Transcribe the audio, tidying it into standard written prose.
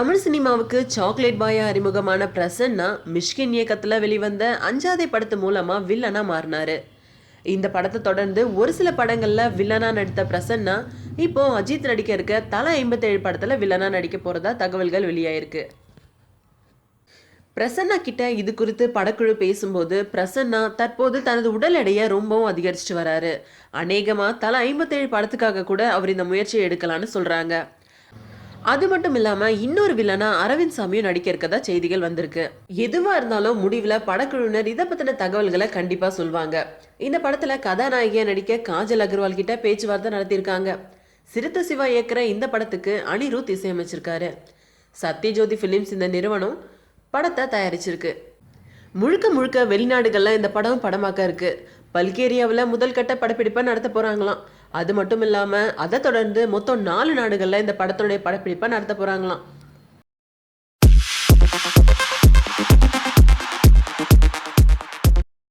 தமிழ் சினிமாவுக்கு சாக்லேட் பாயா அறிமுகமான பிரசன்னா மிஷ்கின் இயக்கத்துல வெளிவந்த அஞ்சாதை படத்து மூலமா வில்லனா மாறினாரு. இந்த படத்தை தொடர்ந்து ஒரு சில படங்கள்ல வில்லனா நடித்த பிரசன்னா இப்போ அஜித் நடிக்க இருக்க தல 57 படத்துல வில்லனா நடிக்க போறதா தகவல்கள் வெளியாயிருக்கு. பிரசன்னா கிட்ட இது குறித்து படக்குழு பேசும்போது பிரசன்னா தற்போது தனது உடல் எடையை ரொம்பவும் அதிகரிச்சுட்டு வராரு. அநேகமா தல 57 படத்துக்காக கூட அவர் இந்த முயற்சியை எடுக்கலான்னு சொல்றாங்க. அது மட்டும் இல்லாம இன்னொரு வில்லனா அரவிந்த் சாமியும் நடிக்க இருக்கதா செய்திகள் வந்திருக்கு. எதுவா இருந்தாலும் முடிவுல படக்குழுவினர் இதை பத்தின தகவல்களை கண்டிப்பா சொல்வாங்க. இந்த படத்துல கதாநாயகியா நடிக்க காஜல் அகர்வால் கிட்ட பேச்சுவார்த்தை நடத்தியிருக்காங்க. சிறுத்தை சிவா இயக்குற இந்த படத்துக்கு அனிருத் இசையமைச்சிருக்காரு. சத்யஜோதி பிலிம்ஸ் இந்த நிறுவனம் படத்தை தயாரிச்சிருக்கு. முழுக்க முழுக்க வெளிநாடுகள்ல இந்த படம் படமாக்க இருக்கு. பல்கேரியாவில் முதல் கட்ட படப்பிடிப்பை நடத்த போறாங்களாம். அது மட்டும் இல்லாம அதை தொடர்ந்து மொத்தம் 4 நாடுகள்ல இந்த படத்துடைய படப்பிடிப்பை நடத்த போறாங்களாம்.